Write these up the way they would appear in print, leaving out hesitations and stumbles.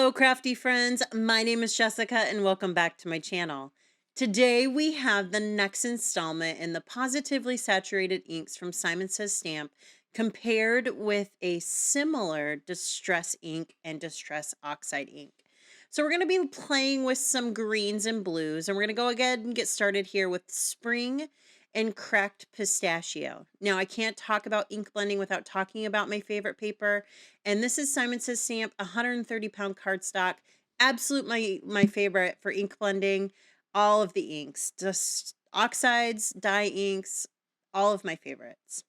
Hello, crafty friends. My name is Jessica, and welcome back to my channel. Today, we have the next installment in the Positively Saturated Inks from Simon Says Stamp compared with a similar Distress ink and Distress Oxide ink. So we're going to be playing with some greens and blues, and we're going to go ahead and get started here with Spring and Cracked Pistachio. Now, I can't talk about ink blending without talking about my favorite paper, and this is Simon Says Stamp 130-pound cardstock. Absolute my favorite for ink blending. All of the inks, just oxides, dye inks, all of my favorites.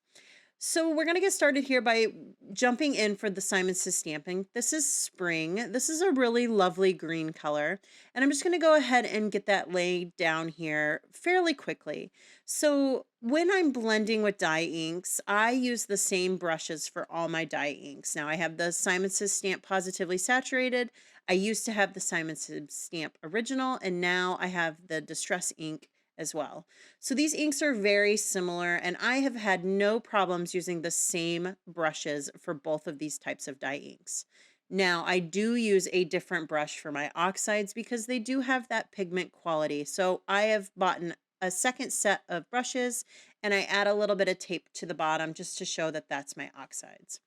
So we're going to get started here by jumping in for the Simon Says Stamping. This is Spring. This is a really lovely green color. And I'm just going to go ahead and get that laid down here fairly quickly. So when I'm blending with dye inks, I use the same brushes for all my dye inks. Now I have the Simon Says Stamp Positively Saturated. I used to have the Simon Says Stamp Original, and now I have the Distress ink as well. So these inks are very similar, and I have had no problems using the same brushes for both of these types of dye inks. Now, I do use a different brush for my oxides because they do have that pigment quality. So I have bought a second set of brushes, and I add a little bit of tape to the bottom just to show that that's my oxides.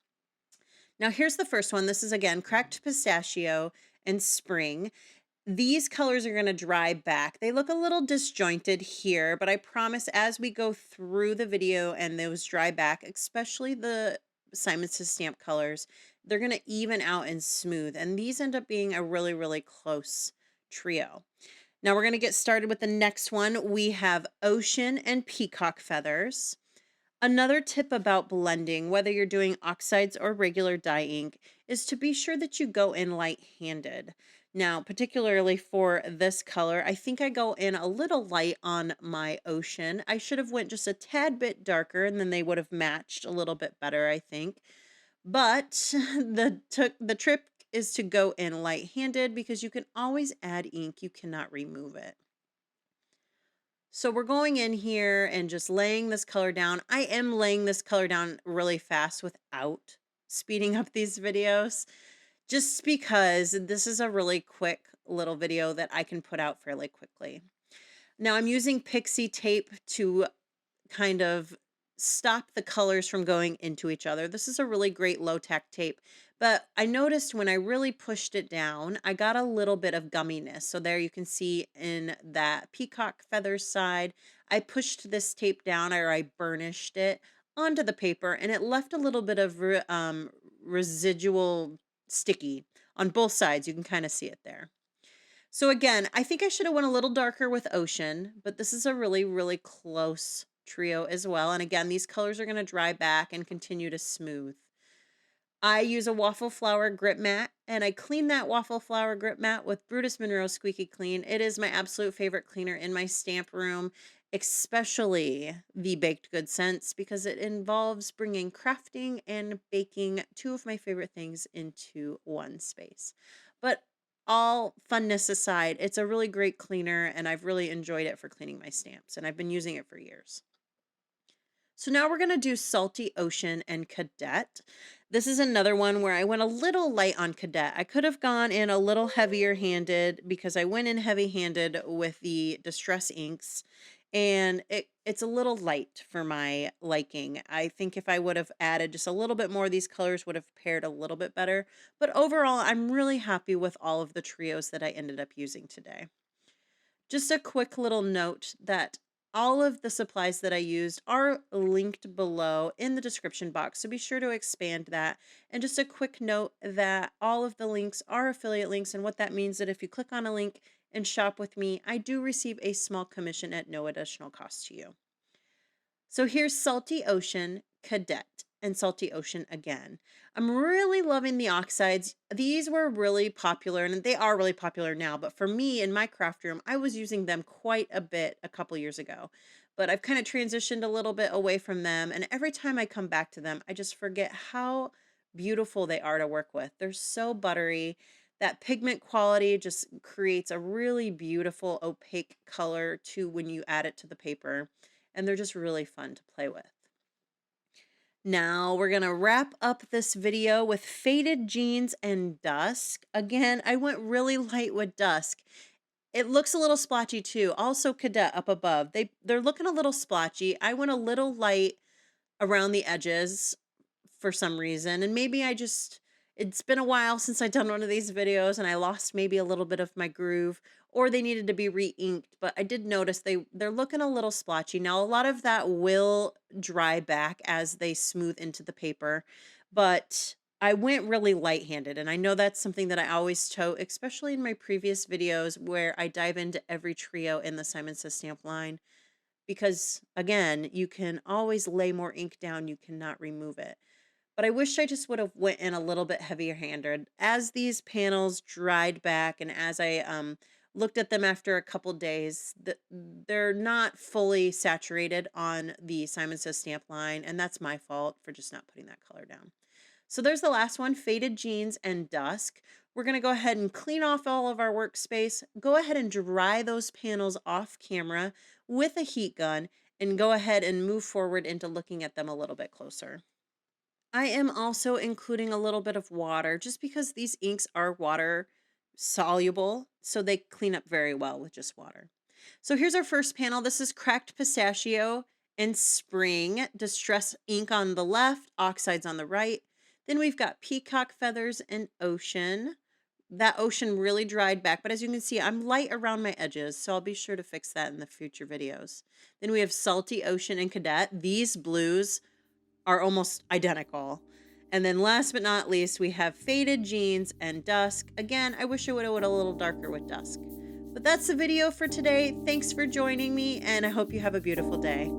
Now, here's the first one. This is, again, Cracked Pistachio and Spring. These colors are going to dry back. They look a little disjointed here, but I promise as we go through the video and those dry back, especially the Simon Says Stamp colors, they're going to even out and smooth. And these end up being a really, really close trio. Now we're going to get started with the next one. We have Ocean and Peacock Feathers. Another tip about blending, whether you're doing oxides or regular dye ink, is to be sure that you go in light-handed. Now, particularly for this color, I think I go in a little light on my Ocean. I should have went just a tad bit darker, and then they would have matched a little bit better, I think. But the trick is to go in light-handed because you can always add ink. You cannot remove it. So we're going in here and just laying this color down. I am laying this color down really fast without speeding up these videos, just because this is a really quick little video that I can put out fairly quickly. Now I'm using pixie tape to kind of stop the colors from going into each other. This is a really great low-tack tape, but I noticed when I really pushed it down, I got a little bit of gumminess. So there you can see in that Peacock Feathers side, I pushed this tape down, or I burnished it onto the paper, and it left a little bit of residual sticky on both sides. You can kind of see it there. So again, I think I should have went a little darker with Ocean, but this is a really, really close trio as well. And again, these colors are going to dry back and continue to smooth. I use a Waffle Flower grip mat, and I clean that Waffle Flower grip mat with Brutus Monroe Squeaky Clean. It is my absolute favorite cleaner in my stamp room, especially the baked good scents, because it involves bringing crafting and baking, two of my favorite things, into one space. But all funness aside, it's a really great cleaner, and I've really enjoyed it for cleaning my stamps, and I've been using it for years. So now we're going to do Salty Ocean and Cadette. This is another one where I went a little light on Cadette. I could have gone in a little heavier handed because I went in heavy handed with the Distress inks, and it's a little light for my liking. I think if I would have added just a little bit more, these colors would have paired a little bit better. But overall, I'm really happy with all of the trios that I ended up using today. Just a quick little note that all of the supplies that I used are linked below in the description box, so be sure to expand that. And just a quick note that all of the links are affiliate links, and what that means that if you click on a link and shop with me, I do receive a small commission at no additional cost to you. So here's Salty Ocean, Cadette, and Salty Ocean again. I'm really loving the oxides. These were really popular, and they are really popular now, but for me in my craft room, I was using them quite a bit a couple years ago. But I've kind of transitioned a little bit away from them, and every time I come back to them, I just forget how beautiful they are to work with. They're so buttery. That pigment quality just creates a really beautiful opaque color to when you add it to the paper, and they're just really fun to play with. Now we're gonna wrap up this video with Faded Jeans and Dusk. Again, I went really light with Dusk. It looks a little splotchy too. Also Cadette up above. They're looking a little splotchy. I went a little light around the edges for some reason. And maybe it's been a while since I've done one of these videos and I lost maybe a little bit of my groove, or they needed to be re-inked, but I did notice they're looking a little splotchy. Now a lot of that will dry back as they smooth into the paper, but I went really light-handed, and I know that's something that I always tote, especially in my previous videos where I dive into every trio in the Simon Says Stamp line, because again, you can always lay more ink down, you cannot remove it. But I wish I just would have went in a little bit heavier handed. As these panels dried back and as I looked at them after a couple days, they're not fully saturated on the Simon Says Stamp line, and that's my fault for just not putting that color down. So there's the last one, Faded Jeans and Dusk. We're going to go ahead and clean off all of our workspace. Go ahead and dry those panels off camera with a heat gun and go ahead and move forward into looking at them a little bit closer. I am also including a little bit of water just because these inks are water soluble, so they clean up very well with just water. So here's our first panel. This is Cracked Pistachio and Spring Distress ink on the left, Oxides on the right. Then we've got Peacock Feathers and Ocean. That ocean really dried back, but as you can see, I'm light around my edges, so I'll be sure to fix that in the future videos. Then we have Salty Ocean and Cadette. These blues are almost identical. And then last but not least, we have Faded Jeans and Dusk. Again, I wish I would have went a little darker with Dusk. But that's the video for today. Thanks for joining me, and I hope you have a beautiful day.